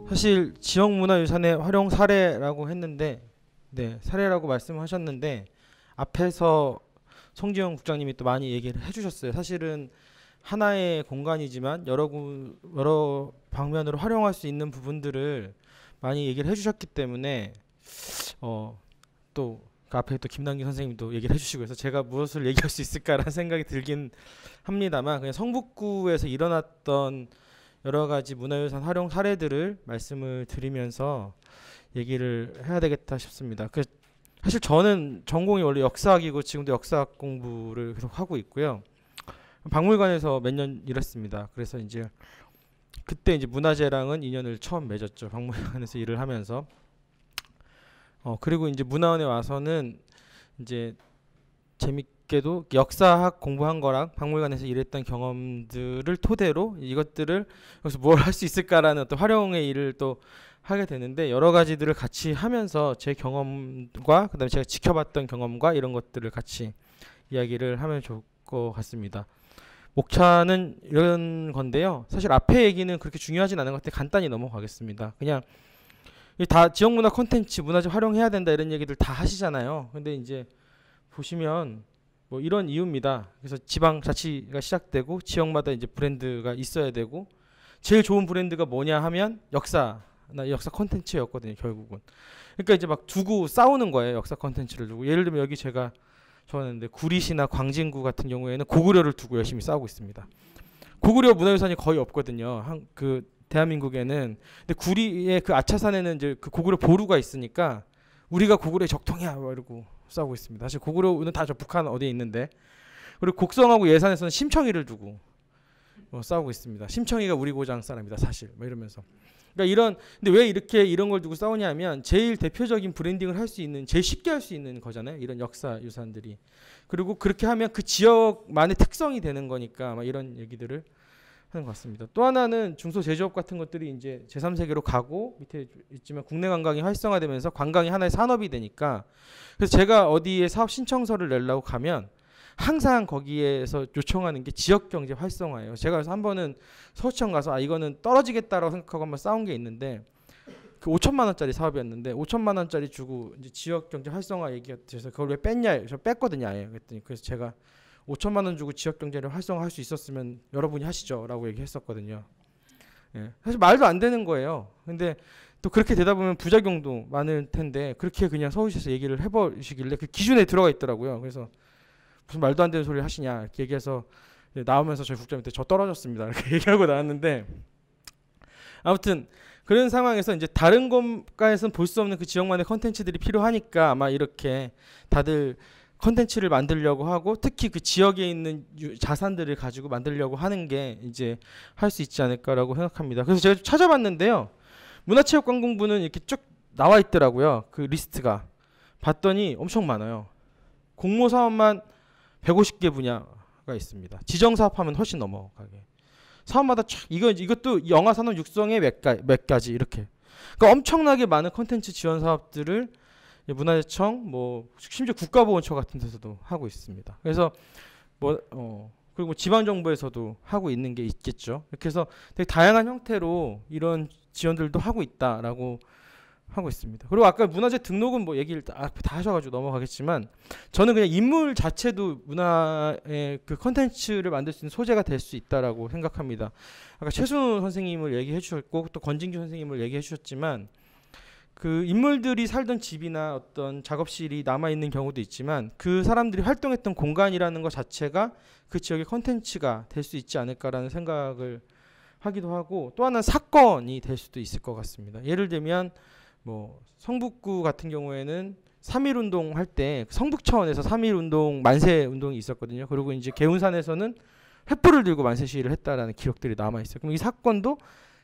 사실 지역문화유산의 활용 사례라고 했는데, 네, 사례라고 말씀하셨는데 앞에서 송지영 국장님이 또 많이 얘기를 해주셨어요. 사실은 하나의 공간이지만 여러 방면으로 활용할 수 있는 부분들을 많이 얘기를 해주셨기 때문에 또 그 앞에 또 김남기 선생님도 얘기를 해주시고 해서 제가 무엇을 얘기할 수 있을까라는 생각이 들긴 합니다만, 그냥 성북구에서 일어났던 여러 가지 문화유산 활용 사례들을 말씀을 드리면서 얘기를 해야 되겠다 싶습니다. 사실 저는 전공이 원래 역사학이고 지금도 역사학 공부를 계속 하고 있고요. 박물관에서 몇 년 일했습니다. 그래서 이제 그때 이제 문화재랑은 인연을 처음 맺었죠. 박물관에서 일을 하면서. 그리고 이제 문화원에 와서는 이제 재밌게도 역사학 공부한 거랑 박물관에서 일했던 경험들을 토대로 이것들을 여기서 뭘 할 수 있을까라는 어떤 활용의 일을 또 하게 되는데, 여러 가지들을 같이 하면서 제 경험과 그다음에 제가 지켜봤던 경험과 이런 것들을 같이 이야기를 하면 좋을 것 같습니다. 목차는 이런 건데요. 사실 앞에 얘기는 그렇게 중요하진 않은 것 같아요. 간단히 넘어가겠습니다. 그냥 다 지역문화 콘텐츠, 문화재 활용해야 된다 이런 얘기들 다 하시잖아요. 근데 이제 보시면 뭐 이런 이유입니다. 그래서 지방자치가 시작되고 지역마다 이제 브랜드가 있어야 되고, 제일 좋은 브랜드가 뭐냐 하면 역사 콘텐츠였거든요, 결국은. 그러니까 이제 막 두고 싸우는 거예요, 역사 콘텐츠를 두고. 예를 들면 여기 제가 적었는데 구리시나 광진구 같은 경우에는 고구려를 두고 열심히 싸우고 있습니다. 고구려 문화유산이 거의 없거든요, 대한민국에는. 근데 구리의 그 아차산에는 이제 그 고구려 보루가 있으니까 우리가 고구려의 적통이야 뭐 이러고 싸우고 있습니다. 사실 고구려는 다 저 북한 어디에 있는데. 그리고 곡성하고 예산에서는 심청이를 두고 싸우고 있습니다. 심청이가 우리 고장 사람이다 사실 뭐 이러면서. 그러니까 근데 왜 이런 걸 두고 싸우냐면, 제일 대표적인 브랜딩을 할 수 있는, 제일 쉽게 할 수 있는 거잖아요, 이런 역사 유산들이. 그리고 그렇게 하면 그 지역만의 특성이 되는 거니까 막 이런 얘기들을 하는 것 같습니다. 또 하나는 중소제조업 같은 것들이 이제 제3세계로 가고, 밑에 있지만 국내 관광이 활성화되면서 관광이 하나의 산업이 되니까, 그래서 제가 어디에 사업 신청서를 내려고 가면 항상 거기에서 요청하는 게 지역경제 활성화예요. 제가 그래서 한 번은 서울청 가서 이거는 떨어지겠다라고 생각하고 한번 싸운 게 있는데, 그 5천만 원짜리 사업이었는데 5천만 원짜리 주고 이제 지역경제 활성화 얘기가 돼서 그걸 왜 뺐냐, 저 뺐거든요 아예. 그랬더니 그래서 제가 5천만 원 주고 지역경제를 활성화할 수 있었으면 여러분이 하시죠라고 얘기했었거든요. 예. 사실 말도 안 되는 거예요. 근데 또 그렇게 되다 보면 부작용도 많을 텐데, 그렇게 그냥 서울시에서 얘기를 해버리시길래 그 기준에 들어가 있더라고요. 그래서 무슨 말도 안 되는 소리 하시냐 이렇게 얘기해서 나오면서 저희 국장님한테 저 떨어졌습니다 이렇게 얘기하고 나왔는데, 아무튼 그런 상황에서 이제 다른 곳가에서는 볼 수 없는 그 지역만의 컨텐츠들이 필요하니까 아마 이렇게 다들 컨텐츠를 만들려고 하고, 특히 그 지역에 있는 자산들을 가지고 만들려고 하는 게 이제 할 수 있지 않을까라고 생각합니다. 그래서 제가 좀 찾아봤는데요, 문화체육관광부는 이렇게 쭉 나와 있더라고요, 그 리스트가. 봤더니 엄청 많아요. 공모사업만 150개 분야가 있습니다. 지정사업하면 훨씬 넘어가게. 사업마다 이것도 영화산업 육성의 몇 가지 이렇게. 그러니까 엄청나게 많은 컨텐츠 지원 사업들을 문화재청, 뭐 심지어 국가보훈처 같은 데서도 하고 있습니다. 그래서 그리고 지방정부에서도 하고 있는 게 있겠죠. 이렇게 해서 되게 다양한 형태로 이런 지원들도 하고 있다라고 하고 있습니다. 그리고 아까 문화재 등록은 뭐 얘기를 다 하셔가지고 넘어가겠지만, 저는 그냥 인물 자체도 문화의 그 컨텐츠를 만들 수 있는 소재가 될 수 있다라고 생각합니다. 아까 최순우 선생님을 얘기해 주셨고 또 권진규 선생님을 얘기해 주셨지만, 그 인물들이 살던 집이나 어떤 작업실이 남아 있는 경우도 있지만, 그 사람들이 활동했던 공간이라는 것 자체가 그 지역의 컨텐츠가 될 수 있지 않을까라는 생각을 하기도 하고, 또 하나는 사건이 될 수도 있을 것 같습니다. 예를 들면 뭐 성북구 같은 경우에는 3.1운동 할 때 성북차원에서 3.1운동 만세 운동이 있었거든요. 그리고 이제 개운산에서는 횃불을 들고 만세 시위를 했다라는 기록들이 남아 있어요. 그럼 이 사건도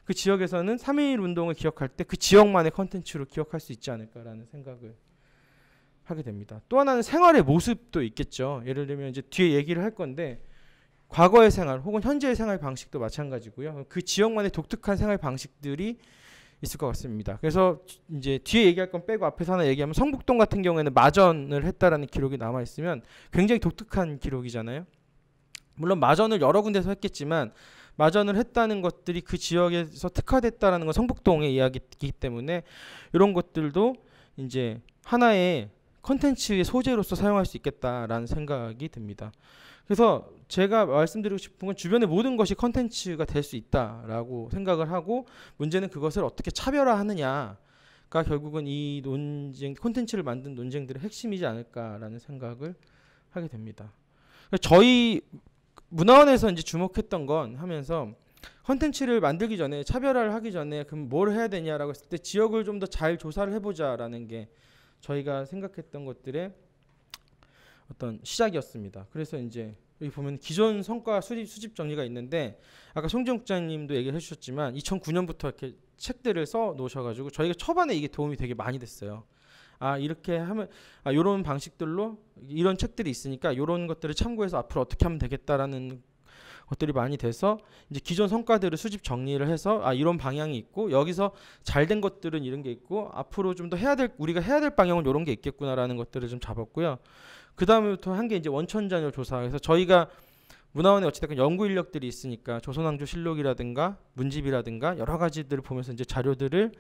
그 지역에서는 3.1 운동을 기억할 때 그 지역만의 컨텐츠로 기억할 수 있지 않을까라는 생각을 하게 됩니다. 또 하나는 생활의 모습도 있겠죠. 예를 들면 이제 뒤에 얘기를 할 건데, 과거의 생활 혹은 현재의 생활 방식도 마찬가지고요. 그 지역만의 독특한 생활 방식들이 있을 것 같습니다. 그래서 이제 뒤에 얘기할 건 빼고 앞에서 하나 얘기하면 성북동 같은 경우에는 마전을 했다라는 기록이 남아 있으면 굉장히 독특한 기록이잖아요. 물론 마전을 여러 군데서 했겠지만 마전을 했다는 것들이 그 지역에서 특화됐다라는 건 성북동의 이야기이기 때문에 이런 것들도 이제 하나의 컨텐츠의 소재로서 사용할 수 있겠다라는 생각이 듭니다. 그래서 제가 말씀드리고 싶은 건 주변의 모든 것이 컨텐츠가 될 수 있다라고 생각을 하고 문제는 그것을 어떻게 차별화하느냐가 결국은 이 논쟁 콘텐츠를 만든 논쟁들의 핵심이지 않을까라는 생각을 하게 됩니다. 저희 문화원에서 이제 주목했던 건 하면서 컨텐츠를 만들기 전에 차별화를 하기 전에 그럼 뭘 해야 되냐라고 했을 때 지역을 좀 더 잘 조사를 해보자라는 게 저희가 생각했던 것들의 어떤 시작이었습니다. 그래서 이제 여기 보면 기존 성과 수집 정리가 있는데 아까 송지영 국장님도 얘기를 해주셨지만 2009년부터 이렇게 책들을 써 놓으셔가지고 저희가 초반에 이게 도움이 되게 많이 됐어요. 아 이렇게 하면 이런 방식들로 이런 책들이 있으니까 이런 것들을 참고해서 앞으로 어떻게 하면 되겠다라는 것들이 많이 돼서 이제 기존 성과들을 수집 정리를 해서 이런 방향이 있고 여기서 잘된 것들은 이런 게 있고 앞으로 좀 더 우리가 해야 될 방향은 이런 게 있겠구나라는 것들을 좀 잡았고요. 그 다음부터 한 게 이제 원천자료 조사. 그래서 저희가 문화원에 어찌됐건 연구 인력들이 있으니까 조선왕조실록이라든가 문집이라든가 여러 가지들을 보면서 이제 자료들을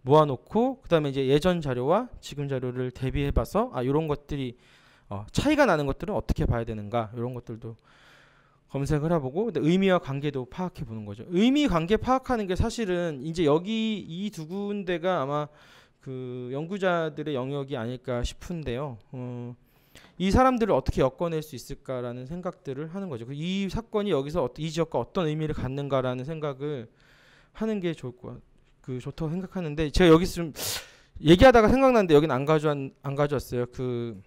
모아놓고 그 다음에 이제 예전 자료와 지금 자료를 대비해봐서 이런 것들이 차이가 나는 것들은 어떻게 봐야 되는가 이런 것들도 검색을 해보고 근데 의미와 관계도 파악해 보는 거죠. 의미 관계 파악하는 게 사실은 이제 여기 이 두 군데가 아마 그 연구자들의 영역이 아닐까 싶은데요. 이 사람들을 어떻게 엮어낼 수 있을까라는 생각들을 하는 거죠. 이 사건이 여기서 이 지역과 어떤 의미를 갖는가라는 생각을 하는 게 좋다고 생각하는데 제가 여기서 좀 얘기하다가 생각났는데 여기는 안 가져왔어요. 그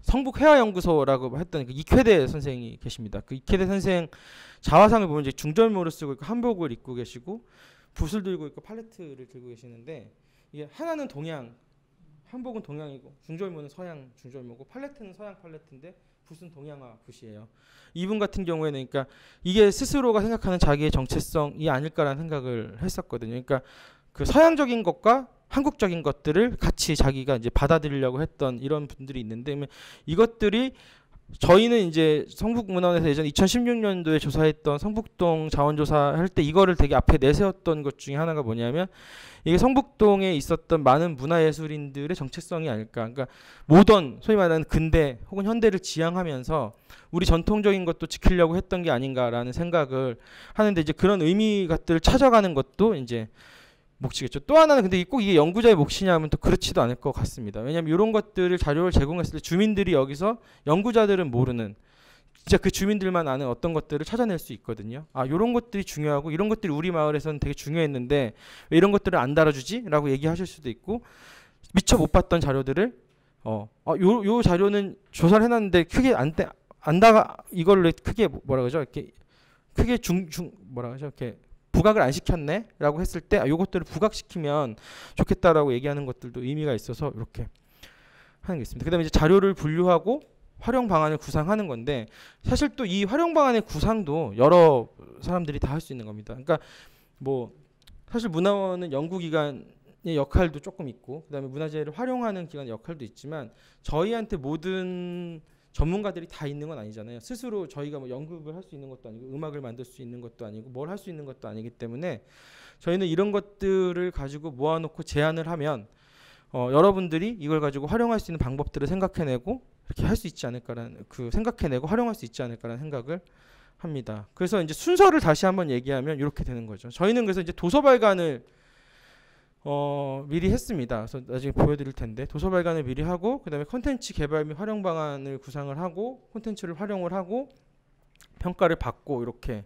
성북회화연구소라고 했던 그 이쾌대 선생이 계십니다. 그 이쾌대 선생 자화상을 보면 이제 중절모를 쓰고 있고 한복을 입고 계시고 붓을 들고 있고 팔레트를 들고 계시는데 이게 하나는 동양, 한복은 동양이고 중절모는 서양 중절모고 팔레트는 서양 팔레트인데 붓은 동양화 붓이에요. 이분 같은 경우에는 그러니까 이게 스스로가 생각하는 자기의 정체성이 아닐까라는 생각을 했었거든요. 그러니까 그 서양적인 것과 한국적인 것들을 같이 자기가 이제 받아들이려고 했던 이런 분들이 있는데 이것들이 저희는 이제 성북문화원에서 예전 2016년도에 조사했던 성북동 자원조사 할 때 이거를 되게 앞에 내세웠던 것 중에 하나가 뭐냐면 이게 성북동에 있었던 많은 문화예술인들의 정체성이 아닐까. 그러니까 모던 소위 말하는 근대 혹은 현대를 지향하면서 우리 전통적인 것도 지키려고 했던 게 아닌가라는 생각을 하는데 이제 그런 의미 것들을 찾아가는 것도 이제 몫이겠죠. 또 하나는 근데 꼭 이게 연구자의 몫이냐 하면 또 그렇지도 않을 것 같습니다. 왜냐하면 이런 것들을 자료를 제공했을 때 주민들이 여기서 연구자들은 모르는 진짜 그 주민들만 아는 어떤 것들을 찾아낼 수 있거든요. 이런 것들이 중요하고 이런 것들이 우리 마을에서는 되게 중요했는데 왜 이런 것들을 안 다뤄주지? 라고 얘기하실 수도 있고 미처 못 봤던 자료들을 요 자료는 조사를 해놨는데 크게 이걸로 크게 뭐라 그러죠? 이렇게 크게 뭐라 그러죠? 이렇게 부각을 안 시켰네? 라고 했을 때 요것들을 부각시키면 좋겠다라고 얘기하는 것들도 의미가 있어서 이렇게 하는 게 있습니다. 그 다음에 이제 자료를 분류하고 활용 방안을 구상하는 건데 사실 또 이 활용 방안의 구상도 여러 사람들이 다 할 수 있는 겁니다. 그러니까 뭐 사실 문화원은 연구기관의 역할도 조금 있고 그 다음에 문화재를 활용하는 기관의 역할도 있지만 저희한테 모든 전문가들이 다 있는 건 아니잖아요. 스스로 저희가 뭐 연극을 할 수 있는 것도 아니고 음악을 만들 수 있는 것도 아니고 뭘 할 수 있는 것도 아니기 때문에 저희는 이런 것들을 가지고 모아놓고 제안을 하면 여러분들이 이걸 가지고 활용할 수 있는 방법들을 생각해내고 이렇게 할 수 있지 않을까라는 생각해내고 활용할 수 있지 않을까라는 생각을 합니다. 그래서 이제 순서를 다시 한번 얘기하면 이렇게 되는 거죠. 저희는 그래서 이제 도서 발간을 미리 했습니다. 그래서 나중에 보여드릴 텐데 도서 발간을 미리 하고 그 다음에 콘텐츠 개발 및 활용 방안을 구상을 하고 콘텐츠를 활용을 하고 평가를 받고 이렇게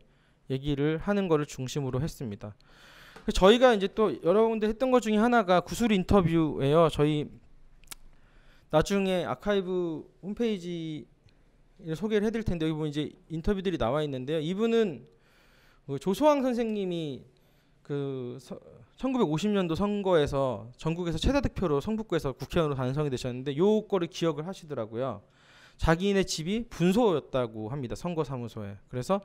얘기를 하는 거를 중심으로 했습니다. 저희가 이제 또 여러 군데 했던 것 중에 하나가 구술 인터뷰예요. 저희 나중에 아카이브 홈페이지를 소개를 해드릴 텐데 여기 보면 이제 인터뷰들이 나와 있는데요. 이분은 조소왕 선생님이 1950년도 선거에서 전국에서 최다 득표로 성북구에서 국회의원으로 당선이 되셨는데 요 거를 기억을 하시더라고요. 자기네 집이 분소였다고 합니다. 선거사무소에. 그래서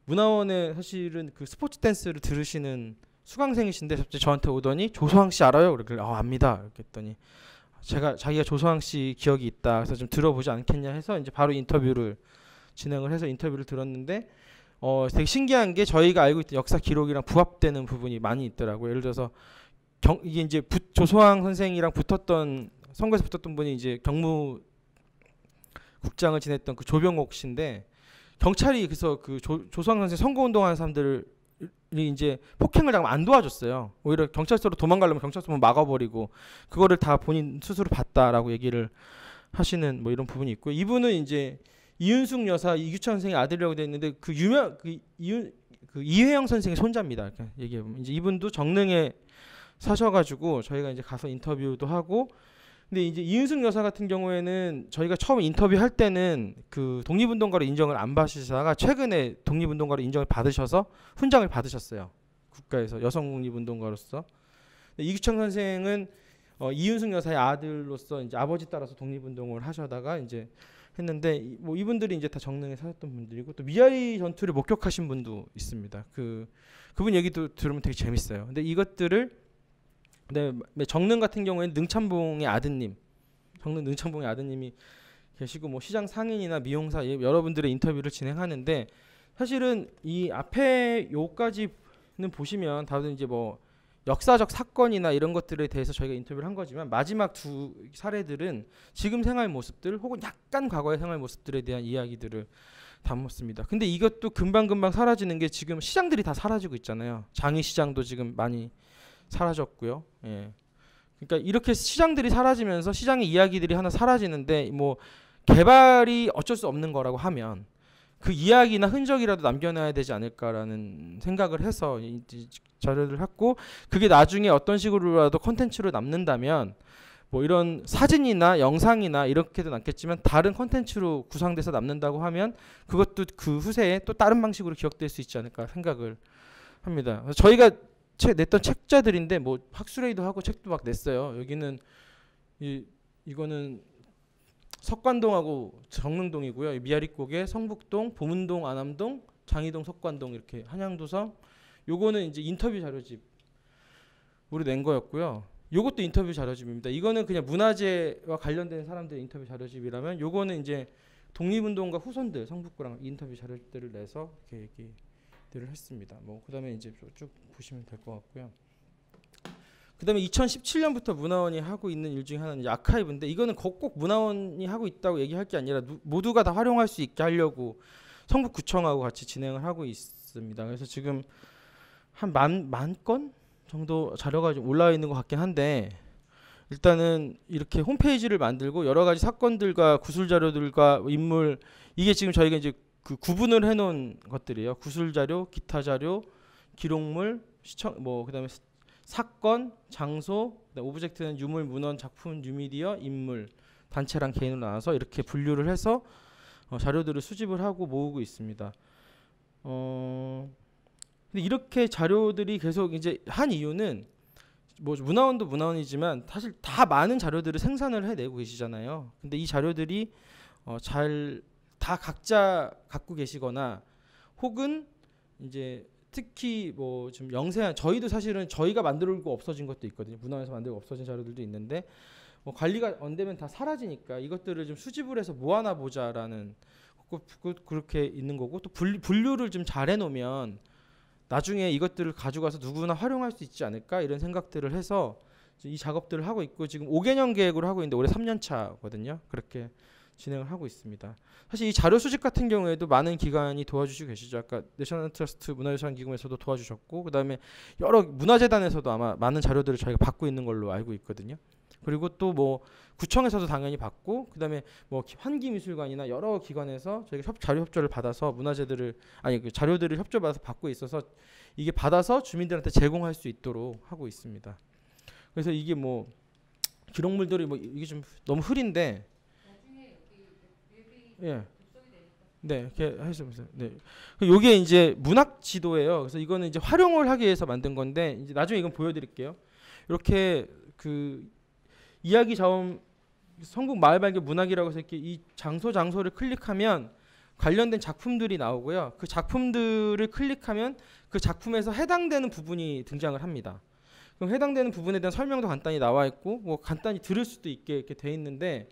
문화원에 사실은 그 스포츠 댄스를 들으시는 수강생이신데 갑자기 저한테 오더니 조소왕 씨 알아요? 그러길래 압니다. 이렇게 했더니 자기가 조소왕 씨 기억이 있다. 그래서 좀 들어보지 않겠냐 해서 이제 바로 인터뷰를 진행을 해서 인터뷰를 들었는데 되게 신기한 게 저희가 알고 있던 역사 기록이랑 부합되는 부분이 많이 있더라고요. 예를 들어서 이게 이제 조소왕 선생이랑 붙었던 선거에서 붙었던 분이 이제 경무국장을 지냈던 그 조병옥 씨인데 경찰이 그래서 그 조소왕 선생 선거운동하는 사람들이 이제 폭행을 당하면 안 도와줬어요. 오히려 경찰서로 도망가려면 경찰서만 막아버리고 그거를 다 본인 스스로 봤다라고 얘기를 하시는 뭐 이런 부분이 있고 이분은 이제 이윤숙 여사 이규찬 선생의 아들이라고 되어 있는데 그 이회영 선생의 손자입니다. 얘기해 보면 이제 이분도 정릉에 사셔가지고 저희가 이제 가서 인터뷰도 하고 근데 이제 이윤숙 여사 같은 경우에는 저희가 처음 인터뷰할 때는 그 독립운동가로 인정을 안 받으시다가 최근에 독립운동가로 인정을 받으셔서 훈장을 받으셨어요. 국가에서 여성 독립운동가로서. 이규창 선생은 이윤숙 여사의 아들로서 이제 아버지 따라서 독립운동을 하셔다가 이제 했는데 뭐 이분들이 이제 다 정릉에 사셨던 분들이고 또 미아리 전투를 목격하신 분도 있습니다. 그분 얘기도 들으면 되게 재밌어요. 근데 이것들을 정릉 같은 경우에는 능참봉의 아드님, 정릉 능참봉의 아드님이 계시고 뭐 시장 상인이나 미용사 여러분들의 인터뷰를 진행하는데 사실은 이 앞에 요까지는 보시면 다들 이제 뭐 역사적 사건이나 이런 것들에 대해서 저희가 인터뷰를 한 거지만 마지막 두 사례들은 지금 생활 모습들 혹은 약간 과거의 생활 모습들에 대한 이야기들을 담았습니다. 근데 이것도 금방금방 사라지는 게 지금 시장들이 다 사라지고 있잖아요. 장의시장도 지금 많이 사라졌고요. 예. 그러니까 이렇게 시장들이 사라지면서 시장의 이야기들이 하나 사라지는데 뭐 개발이 어쩔 수 없는 거라고 하면 그 이야기나 흔적이라도 남겨놔야 되지 않을까라는 생각을 해서 자료를 했고 그게 나중에 어떤 식으로라도 콘텐츠로 남는다면 뭐 이런 사진이나 영상이나 이렇게도 남겠지만 다른 콘텐츠로 구성돼서 남는다고 하면 그것도 그 후세에 또 다른 방식으로 기억될 수 있지 않을까 생각을 합니다. 저희가 냈던 책자들인데 뭐 학술회의도 하고 책도 막 냈어요. 여기는 이거는 석관동하고 정릉동이고요. 미아리곡에 성북동, 보문동, 안암동, 장이동, 석관동 이렇게 한양도성. 요거는 이제 인터뷰 자료집으로 낸 거였고요. 요것도 인터뷰 자료집입니다. 이거는 그냥 문화재와 관련된 사람들의 인터뷰 자료집이라면 요거는 이제 독립운동가 후손들 성북구랑 인터뷰 자료들을 내서 이렇게 얘기들을 했습니다. 뭐 그다음에 이제 쭉 보시면 될 것 같고요. 그다음에 2017년부터 문화원이 하고 있는 일 중에 하나는 이제 아카이브인데 이거는 꼭 문화원이 하고 있다고 얘기할 게 아니라 모두가 다 활용할 수 있게 하려고 성북구청하고 같이 진행을 하고 있습니다. 그래서 지금 한 만 건 정도 자료가 좀 올라와 있는 것 같긴 한데 일단은 이렇게 홈페이지를 만들고 여러 가지 사건들과 구술 자료들과 인물 이게 지금 저희가 이제 그 구분을 해놓은 것들이에요. 구술 자료, 기타 자료, 기록물, 뭐 그다음에 사건, 장소, 오브젝트는 유물, 문헌, 작품, 뉴미디어, 인물, 단체랑 개인으로 나눠서 이렇게 분류를 해서 자료들을 수집을 하고 모으고 있습니다. 근데 이렇게 자료들이 계속 이제 한 이유는 뭐 문화원도 문화원이지만 사실 다 많은 자료들을 생산을 해내고 계시잖아요. 근데 이 자료들이 잘 다 각자 갖고 계시거나 혹은 이제 특히 뭐 좀 영세한 저희도 사실은 저희가 만들고 없어진 것도 있거든요. 문화원에서 만들고 없어진 자료들도 있는데 뭐 관리가 안 되면 다 사라지니까 이것들을 좀 수집을 해서 모아놔 보자라는 그렇게 있는 거고 또 분류를 좀 잘 해놓으면 나중에 이것들을 가져가서 누구나 활용할 수 있지 않을까 이런 생각들을 해서 이 작업들을 하고 있고 지금 5개년 계획으로 하고 있는데 올해 3년 차거든요. 그렇게 진행을 하고 있습니다. 사실 이 자료 수집 같은 경우에도 많은 기관이 도와주시고 계시죠. 아까 내셔널 트러스트 문화유산 기금에서도 도와주셨고 그다음에 여러 문화재단에서도 아마 많은 자료들을 저희가 받고 있는 걸로 알고 있거든요. 그리고 또 뭐 구청에서도 당연히 받고 그다음에 뭐 환기미술관이나 여러 기관에서 저희가 자료 협조를 받아서 문화재들을 그 자료들을 협조받아서 받고 있어서 이게 받아서 주민들한테 제공할 수 있도록 하고 있습니다. 그래서 이게 뭐 기록물들이 뭐 이게 좀 너무 흐린데 예. 네, 이렇게 하셔보세요. 네, 요게 이제 문학 지도예요. 그래서 이거는 이제 활용을 하기 위해서 만든 건데 이제 나중에 이건 보여드릴게요. 이렇게 그 이야기 자원 성북 마을발견 문학이라고 해서 이렇게 이 장소를 클릭하면 관련된 작품들이 나오고요. 그 작품들을 클릭하면 그 작품에서 해당되는 부분이 등장을 합니다. 그럼 해당되는 부분에 대한 설명도 간단히 나와 있고 뭐 간단히 들을 수도 있게 이렇게 돼 있는데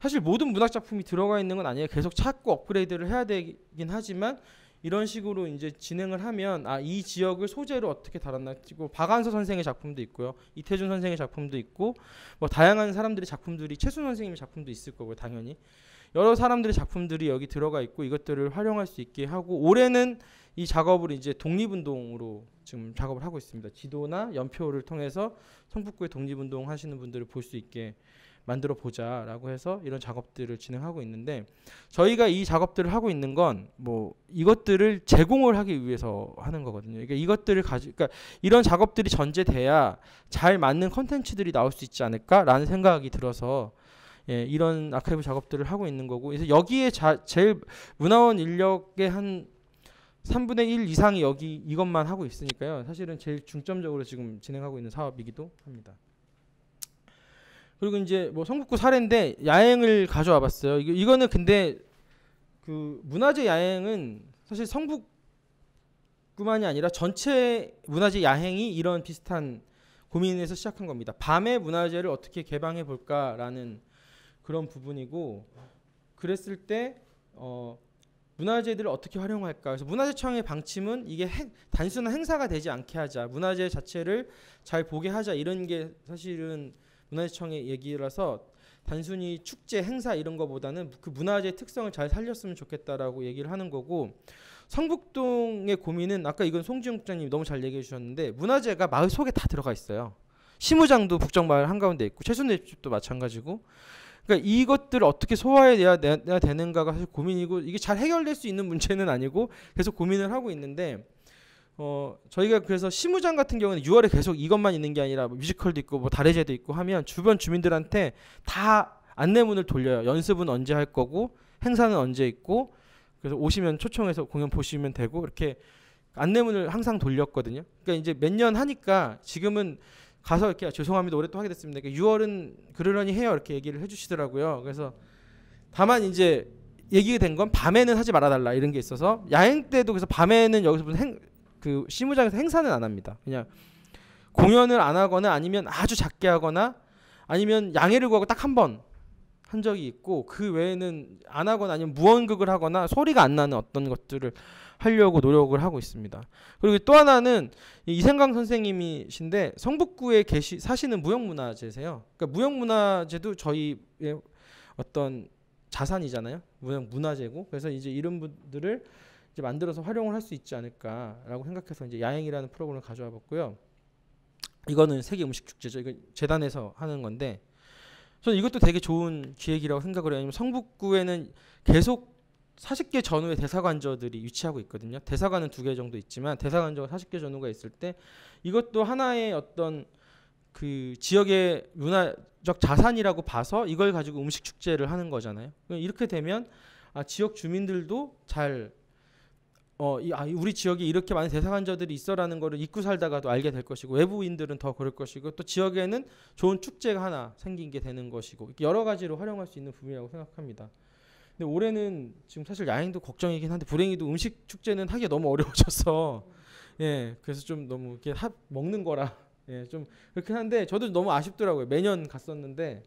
사실 모든 문학 작품이 들어가 있는 건 아니에요. 계속 찾고 업그레이드를 해야 되긴 하지만 이런 식으로 이제 진행을 하면 이 지역을 소재로 어떻게 다뤘나. 박완서 선생의 작품도 있고요. 이태준 선생의 작품도 있고 뭐 다양한 사람들의 작품들이 최순 선생님의 작품도 있을 거고요. 당연히 여러 사람들의 작품들이 여기 들어가 있고 이것들을 활용할 수 있게 하고 올해는 이 작업을 이제 독립운동으로 지금 작업을 하고 있습니다. 지도나 연표를 통해서 성북구의 독립운동 하시는 분들을 볼 수 있게 만들어 보자라고 해서 이런 작업들을 진행하고 있는데 저희가 이 작업들을 하고 있는 건 뭐 이것들을 제공을 하기 위해서 하는 거거든요. 그러니까 이것들을 그러니까 이런 작업들이 전제돼야 잘 맞는 컨텐츠들이 나올 수 있지 않을까라는 생각이 들어서 이런 아카이브 작업들을 하고 있는 거고 그래서 여기에 제일 문화원 인력의 한 3분의 1 이상이 여기 이것만 하고 있으니까요. 사실은 제일 중점적으로 지금 진행하고 있는 사업이기도 합니다. 그리고 이제 뭐 성북구 사례인데 야행을 가져와 봤어요. 이거는 근데 그 문화재 야행은 사실 성북구만이 아니라 전체 문화재 야행이 이런 비슷한 고민에서 시작한 겁니다. 밤에 문화재를 어떻게 개방해 볼까라는 그런 부분이고 그랬을 때 문화재들을 어떻게 활용할까. 그래서 문화재청의 방침은 이게 단순한 행사가 되지 않게 하자. 문화재 자체를 잘 보게 하자. 이런 게 사실은 문화재청의 얘기라서 단순히 축제, 행사 이런 거보다는 그 문화재의 특성을 잘 살렸으면 좋겠다라고 얘기를 하는 거고 성북동의 고민은 아까 이건 송지훈 국장님이 너무 잘 얘기해 주셨는데 문화재가 마을 속에 다 들어가 있어요. 시무장도 북정마을 한가운데 있고 최순대 집도 마찬가지고 그러니까 이것들을 어떻게 소화해야 되는가가 사실 고민이고 이게 잘 해결될 수 있는 문제는 아니고 계속 고민을 하고 있는데 저희가 그래서 시무장 같은 경우는 6월에 계속 이것만 있는 게 아니라 뮤지컬도 있고 뭐 달해제도 있고 하면 주변 주민들한테 다 안내문을 돌려요. 연습은 언제 할 거고 행사는 언제 있고 그래서 오시면 초청해서 공연 보시면 되고 이렇게 안내문을 항상 돌렸거든요. 그러니까 이제 몇 년 하니까 지금은 가서 이렇게 죄송합니다. 올해 또 하게 됐습니다. 그러니까 6월은 그러려니 해요. 이렇게 얘기를 해주시더라고요. 그래서 다만 이제 얘기가 된 건 밤에는 하지 말아달라 이런 게 있어서 야행 때도 그래서 밤에는 여기서 무슨 그 시무장에서 행사는 안 합니다. 그냥 공연을 안 하거나 아니면 아주 작게 하거나 아니면 양해를 구하고 딱 한 번 한 적이 있고 그 외에는 안 하거나 아니면 무언극을 하거나 소리가 안 나는 어떤 것들을 하려고 노력을 하고 있습니다. 그리고 또 하나는 이생강 선생님이신데 성북구에 사시는 무형문화재세요. 그러니까 무형문화재도 저희의 어떤 자산이잖아요. 무형문화재고 그래서 이제 이런 분들을 이제 만들어서 활용을 할 수 있지 않을까라고 생각해서 이제 야행이라는 프로그램을 가져와 봤고요. 이거는 세계 음식 축제죠. 이거 재단에서 하는 건데 저는 이것도 되게 좋은 기획이라고 생각을 해요. 왜냐면 성북구에는 계속 40개 전후의 대사관저들이 위치하고 있거든요. 대사관은 2개 정도 있지만 대사관저가 40개 전후가 있을 때 이것도 하나의 어떤 그 지역의 문화적 자산이라고 봐서 이걸 가지고 음식 축제를 하는 거잖아요. 이렇게 되면 지역 주민들도 잘 우리 지역에 이렇게 많은 대사관저들이 있어라는 거를 잊고 살다가도 알게 될 것이고 외부인들은 더 그럴 것이고 또 지역에는 좋은 축제가 하나 생긴 게 되는 것이고 여러 가지로 활용할 수 있는 부분이라고 생각합니다. 근데 올해는 지금 사실 야행도 걱정이긴 한데 불행히도 음식 축제는 하기가 너무 어려워져서 그래서 좀 너무 이렇게 먹는 거라 좀 그렇긴 한데 저도 너무 아쉽더라고요. 매년 갔었는데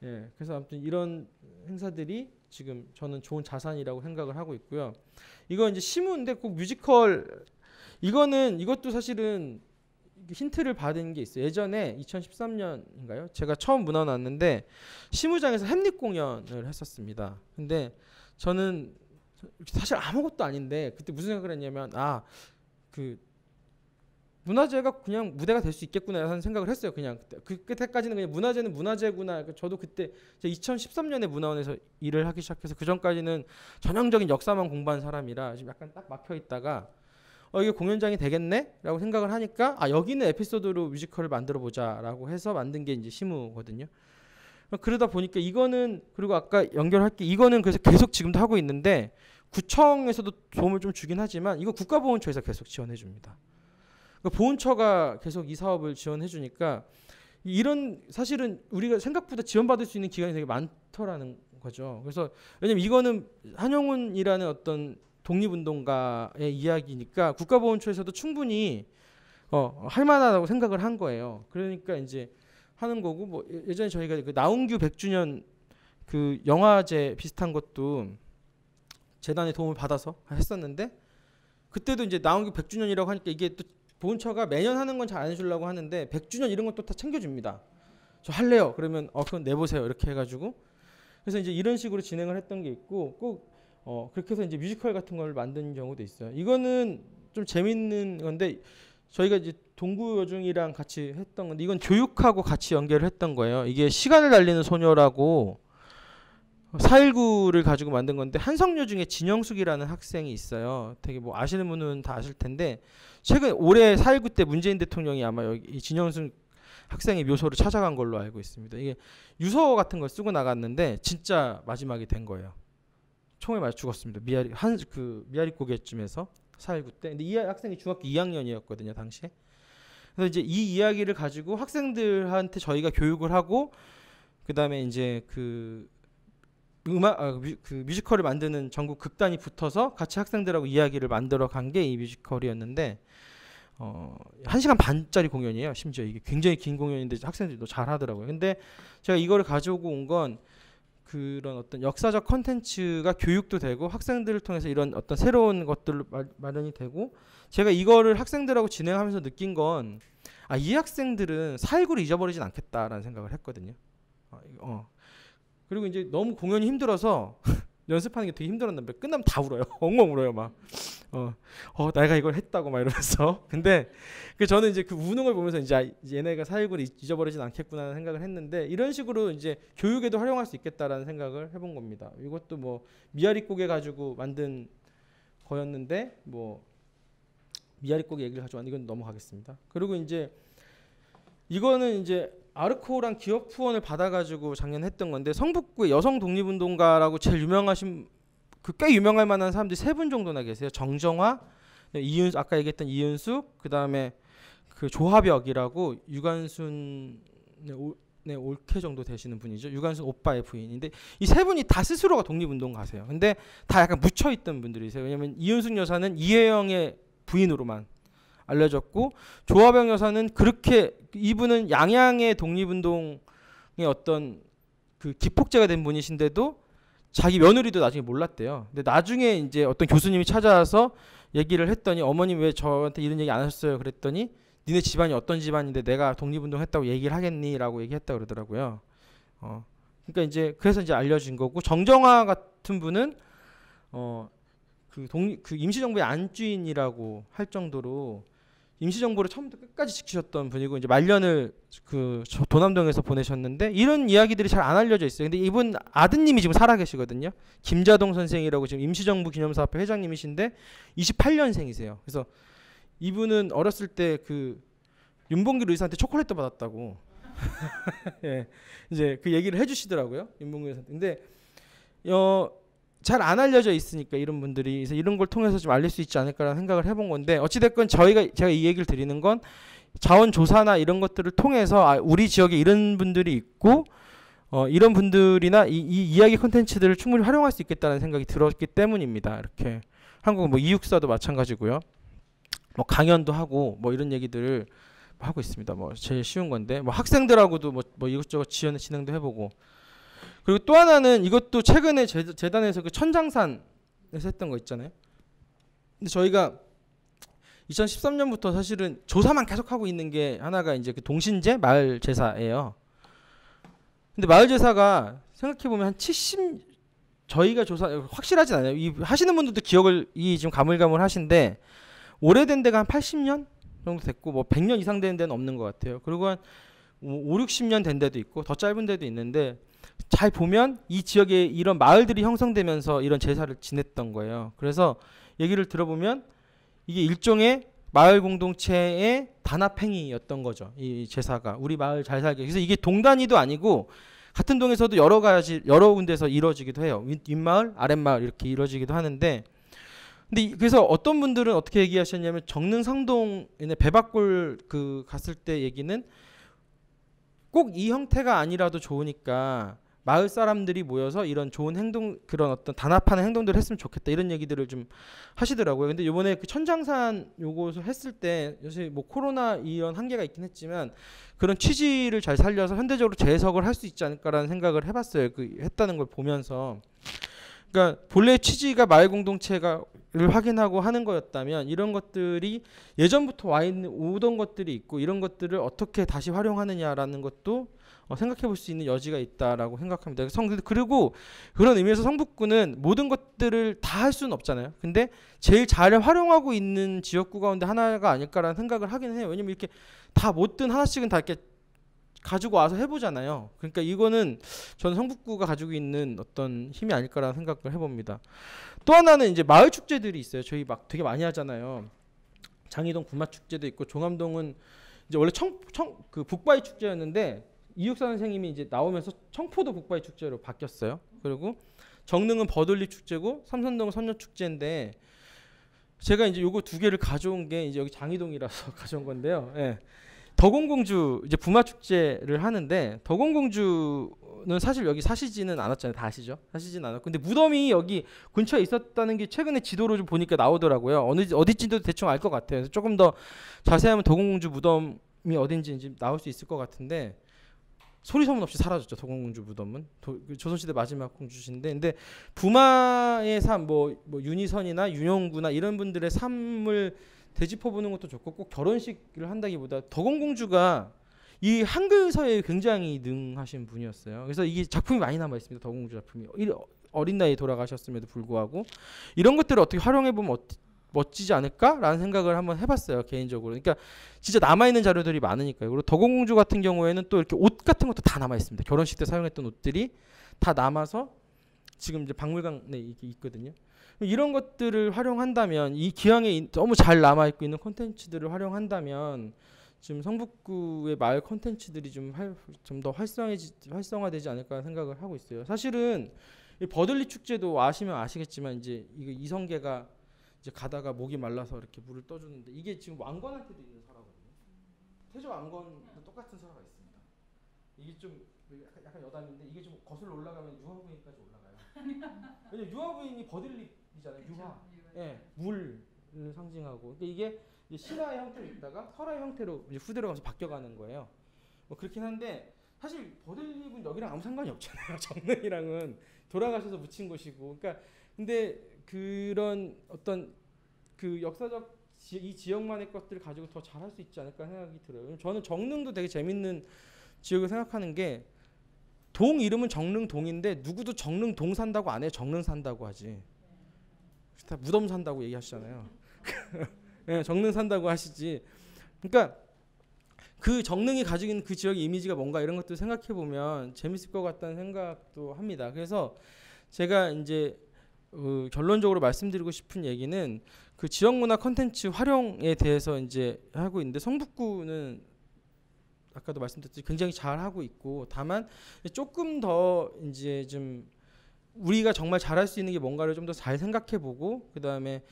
그래서 아무튼 이런 행사들이 지금 저는 좋은 자산이라고 생각을 하고 있고요. 이거 이제 시무인데 꼭 뮤지컬 이것도 사실은 힌트를 받은 게 있어요. 예전에 2013년인가요? 제가 처음 문화원 왔는데 시무장에서 햄릿 공연을 했었습니다. 근데 저는 사실 아무것도 아닌데 그때 무슨 생각을 했냐면 그 문화재가 그냥 무대가 될 수 있겠구나 하는 생각을 했어요. 그냥 그때까지는 그냥 문화재는 문화재구나. 저도 그때 2013년에 문화원에서 일을 하기 시작해서 그 전까지는 전형적인 역사만 공부한 사람이라 지금 약간 딱 막혀 있다가 이게 공연장이 되겠네라고 생각을 하니까 여기는 에피소드로 뮤지컬을 만들어 보자라고 해서 만든 게 이제 시무거든요. 그러다 보니까 이거는 그리고 아까 연결할게 이거는 그래서 계속 지금도 하고 있는데 구청에서도 도움을 좀 주긴 하지만 이거 국가보훈처에서 계속 지원해 줍니다. 그러니까 보훈처가 계속 이 사업을 지원해 주니까 이런 사실은 우리가 생각보다 지원받을 수 있는 기관이 되게 많더라는 거죠. 그래서 왜냐면 이거는 한용운이라는 어떤 독립운동가의 이야기니까 국가보훈처에서도 충분히 할 만하다고 생각을 한 거예요. 그러니까 이제 하는 거고 뭐 예전에 저희가 그 나운규 100주년 그 영화제 비슷한 것도 재단의 도움을 받아서 했었는데 그때도 이제 나운규 100주년이라고 하니까 이게 또 보훈처가 매년 하는 건 잘 안 해주려고 하는데 100주년 이런 것도 다 챙겨줍니다. 저 할래요. 그러면 그건 내보세요. 이렇게 해가지고 그래서 이제 이런 식으로 진행을 했던 게 있고 꼭 그렇게 해서 이제 뮤지컬 같은 걸 만든 경우도 있어요. 이거는 좀 재밌는 건데 저희가 이제 동구여중이랑 같이 했던 건데 이건 교육하고 같이 연결을 했던 거예요. 이게 시간을 달리는 소녀라고 4.19를 가지고 만든 건데 한성여 중에 진영숙이라는 학생이 있어요. 되게 뭐 아시는 분은 다 아실 텐데 최근 올해 4.19 때 문재인 대통령이 아마 여기 이 진영숙 학생의 묘소를 찾아간 걸로 알고 있습니다. 이게 유서 같은 걸 쓰고 나갔는데 진짜 마지막이 된 거예요. 총에 맞아 죽었습니다. 미아리 고개쯤에서 4.19 때. 근데 이 학생이 중학교 2학년이었거든요 당시에. 그래서 이제 이 이야기를 가지고 학생들한테 저희가 교육을 하고 그 다음에 이제 그 뮤지컬을 만드는 전국 극단이 붙어서 같이 학생들하고 이야기를 만들어 간 게 이 뮤지컬이었는데 1시간 반짜리 공연이에요. 심지어 이게 굉장히 긴 공연인데 학생들도 잘 하더라고요. 근데 제가 이거를 가져오고 온 건 그런 어떤 역사적 컨텐츠가 교육도 되고 학생들을 통해서 이런 어떤 새로운 것들로 마련이 되고 제가 이거를 학생들하고 진행하면서 느낀 건 이 학생들은 4.19를 잊어버리진 않겠다라는 생각을 했거든요. 그리고 이제 너무 공연이 힘들어서 연습하는 게 되게 힘들었는데 끝나면 다 울어요. 엉엉 울어요 막. 내가 이걸 했다고 막 이러면서. 근데 저는 이제 그 우는 걸 보면서 이제 얘네가 4.19를 잊어버리진 않겠구나 생각을 했는데 이런 식으로 이제 교육에도 활용할 수 있겠다라는 생각을 해본 겁니다. 이것도 뭐 미아리고개 가지고 만든 거였는데 뭐 미아리고개 얘기를 가져왔는데 이건 넘어가겠습니다. 그리고 이제 이거는 이제 아르코랑 기업 후원을 받아가지고 작년 했던 건데 성북구의 여성 독립운동가라고 제일 유명하신 꽤 유명할 만한 사람들이 3분 정도나 계세요. 정정화, 이윤 아까 얘기했던 이윤숙, 그 다음에 그 조하벽이라고 유관순 올케 정도 되시는 분이죠. 유관순 오빠의 부인인데 이 3분이 다 스스로가 독립운동가세요. 근데 다 약간 묻혀있던 분들이세요. 왜냐면 이윤숙 여사는 이혜영의 부인으로만 알려졌고 조하병 여사는 그렇게 이분은 양양의 독립운동의 어떤 그 기폭제가 된 분이신데도 자기 며느리도 나중에 몰랐대요. 근데 나중에 이제 어떤 교수님이 찾아와서 얘기를 했더니 어머님 왜 저한테 이런 얘기 안 하셨어요? 그랬더니 니네 집안이 어떤 집안인데 내가 독립운동 했다고 얘기를 하겠니?라고 얘기했다 그러더라고요. 그러니까 이제 그래서 이제 알려진 거고 정정화 같은 분은 그 임시정부의 안주인이라고 할 정도로 임시정부를 처음부터 끝까지 지키셨던 분이고 이제 말년을 그 도남동에서 보내셨는데 이런 이야기들이 잘 안 알려져 있어요. 근데 이분 아드님이 지금 살아계시거든요. 김자동 선생이라고 지금 임시정부 기념사업회 회장님이신데 28년생이세요. 그래서 이분은 어렸을 때 그 윤봉길 의사한테 초콜릿도 받았다고 예, 이제 그 얘기를 해주시더라고요. 윤봉길 의사한테. 근데 잘 안 알려져 있으니까 이런 분들이 그래서 이런 걸 통해서 좀 알릴 수 있지 않을까라는 생각을 해본 건데 어찌됐건 제가 이 얘기를 드리는 건 자원 조사나 이런 것들을 통해서 우리 지역에 이런 분들이 있고 이런 분들이나 이 이야기 콘텐츠들을 충분히 활용할 수 있겠다는 생각이 들었기 때문입니다. 이렇게 한국 뭐 이육사도 마찬가지고요. 뭐 강연도 하고 뭐 이런 얘기들을 하고 있습니다. 뭐 제일 쉬운 건데 뭐 학생들하고도 뭐 이것저것 진행도 해보고. 그리고 또 하나는 이것도 최근에 재단에서 그 천장산에서 했던 거 있잖아요. 근데 저희가 2013년부터 사실은 조사만 계속하고 있는 게 하나가 이제 그 동신제 마을 제사예요. 근데 마을 제사가 생각해보면 한 70, 저희가 조사 확실하진 않아요. 이 하시는 분들도 기억을 지금 가물가물하신데 오래된 데가 한 80년 정도 됐고 뭐 100년 이상 된 데는 없는 것 같아요. 그리고 한 5, 60년 된 데도 있고 더 짧은 데도 있는데 잘 보면 이 지역에 이런 마을들이 형성되면서 이런 제사를 지냈던 거예요. 그래서 얘기를 들어보면 이게 일종의 마을 공동체의 단합행위였던 거죠. 이 제사가 우리 마을 잘 살게. 그래서 이게 동단위도 아니고 같은 동에서도 여러 군데서 이루어지기도 해요. 윗마을, 아랫마을 이렇게 이루어지기도 하는데 근데 그래서 어떤 분들은 어떻게 얘기하셨냐면 정릉 상동에 배박골 그 갔을 때 얘기는 꼭 이 형태가 아니라도 좋으니까 마을 사람들이 모여서 이런 좋은 행동, 그런 어떤 단합하는 행동들을 했으면 좋겠다, 이런 얘기들을 좀 하시더라고요. 근데 이번에 그 천장산 요것을 했을 때 요새 뭐 코로나 이런 한계가 있긴 했지만 그런 취지를 잘 살려서 현대적으로 재해석을 할 수 있지 않을까라는 생각을 해봤어요. 그 했다는 걸 보면서. 그러니까 본래 취지가 마을 공동체를 확인하고 하는 거였다면 이런 것들이 예전부터 오던 것들이 있고 이런 것들을 어떻게 다시 활용하느냐라는 것도 생각해 볼 수 있는 여지가 있다라고 생각합니다. 그리고 그런 의미에서 성북구는 모든 것들을 다 할 수는 없잖아요. 근데 제일 잘 활용하고 있는 지역구 가운데 하나가 아닐까라는 생각을 하긴 해요. 왜냐면 이렇게 다 뭐든 하나씩은 다 이렇게 가지고 와서 해보잖아요. 그러니까 이거는 저는 성북구가 가지고 있는 어떤 힘이 아닐까라는 생각을 해봅니다. 또 하나는 이제 마을 축제들이 있어요. 저희 막 되게 많이 하잖아요. 장이동 구마축제도 있고, 종암동은 이제 원래 그 북바위 축제였는데 이육사 선생님이 이제 나오면서 청포도 북바위 축제로 바뀌었어요. 그리고 정릉은 버들리 축제고 삼선동은 선녀 축제인데, 제가 이제 요거 두 개를 가져온 게 이제 여기 장이동이라서 가져온 건데요. 예. 덕원공주 이제 부마 축제를 하는데, 덕원공주는 사실 여기 사시지는 않았잖아요. 다 아시죠? 사시지는 않았고, 근데 무덤이 여기 근처에 있었다는 게 최근에 지도로 좀 보니까 나오더라고요. 어디쯤도 대충 알 것 같아요. 그래서 조금 더 자세하면 덕원공주 무덤이 어딘지 이제 나올 수 있을 것 같은데, 소리 소문 없이 사라졌죠. 덕원공주 무덤은 조선시대 마지막 공주신데, 근데 부마의 삶, 뭐 윤희선이나 윤용구나 이런 분들의 삶을 되짚어 보는 것도 좋고, 꼭 결혼식을 한다기보다 덕원공주가 이 한글서에 굉장히 능하신 분이었어요. 그래서 이게 작품이 많이 남아 있습니다. 덕원공주 작품이 어린 나이에 돌아가셨음에도 불구하고 이런 것들을 어떻게 활용해 보면 멋지지 않을까라는 생각을 한번 해봤어요, 개인적으로. 그러니까 진짜 남아있는 자료들이 많으니까요. 그리고 덕원공주 같은 경우에는 또 이렇게 옷 같은 것도 다 남아 있습니다. 결혼식 때 사용했던 옷들이 다 남아서 지금 이제 박물관에 이게 있거든요. 이런 것들을 활용한다면, 이 기왕에 너무 잘 남아있고 있는 콘텐츠들을 활용한다면 지금 성북구의 마을 콘텐츠들이 좀 더 활성화되지 않을까 생각을 하고 있어요. 사실은 이 버들리 축제도 아시면 아시겠지만 이제 이거 이성계가 이제 가다가 목이 말라서 이렇게 물을 떠주는데, 이게 지금 왕건한테도 있는 설화거든요. 태조 왕건도 똑같은 설화가 있습니다. 이게 좀 약간 여담인데, 이게 좀 거슬러 올라가면 유화부인까지 올라가요. 왜냐면 유화부인이 버들리잖아요. 유화, 예, 물을 상징하고. 그러니까 이게 이제 신화의 형태로 있다가 설화의 형태로 이제 후대로 가면서 바뀌어가는 거예요. 뭐 그렇긴 한데 사실 버들리는 여기랑 아무 상관이 없잖아요. 정릉이랑은 돌아가셔서 묻힌 곳이고. 그러니까 근데 그런 어떤 그 역사적 이 지역만의 것들을 가지고 더 잘할 수 있지 않을까 생각이 들어요. 저는 정릉도 되게 재밌는 지역을 생각하는 게, 동 이름은 정릉동인데 누구도 정릉동 산다고 안 해요. 정릉 산다고 하지. 다 무덤 산다고 얘기하시잖아요. 네, 정릉 산다고 하시지. 그러니까 그 정릉이 가지고 있는 그 지역의 이미지가 뭔가, 이런 것들 생각해 보면 재밌을 것 같다는 생각도 합니다. 그래서 제가 이제 결론적으로 말씀드리고 싶은 얘기는 그 지역 문화 콘텐츠 활용에 대해서 이제 하고 있는데, 성북구는 아까도 말씀드렸듯이 굉장히 잘 하고 있고, 다만 조금 더 이제 좀 우리가 정말 잘할 수 있는 게 뭔가를 좀 더 잘 생각해보고, 그 다음에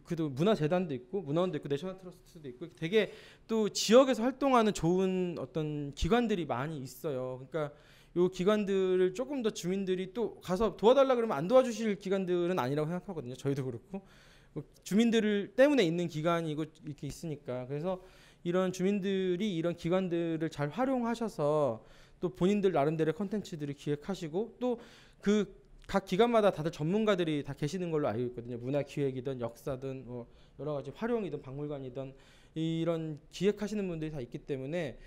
그도 문화재단도 있고 문화원도 있고 내셔널 트러스트도 있고 되게 또 지역에서 활동하는 좋은 어떤 기관들이 많이 있어요. 그러니까 요 기관들을 조금 더 주민들이 또 가서 도와달라 그러면 안 도와주실 기관들은 아니라고 생각하거든요. 저희도 그렇고 주민들 때문에 있는 기관이고 이렇게 있으니까. 그래서 이런 주민들이 이런 기관들을 잘 활용하셔서 또 본인들 나름대로의 콘텐츠들을 기획하시고, 또 그 각 기관마다 다들 전문가들이 다 계시는 걸로 알고 있거든요. 문화기획이든 역사든 뭐 여러 가지 활용이든 박물관이든 이런 기획하시는 분들이 다 있기 때문에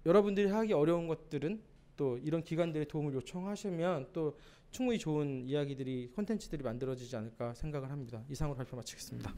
여러분들이 하기 어려운 것들은 또 이런 기관들의 도움을 요청하시면 또 충분히 좋은 이야기들이 콘텐츠들이 만들어지지 않을까 생각을 합니다. 이상으로 발표 마치겠습니다.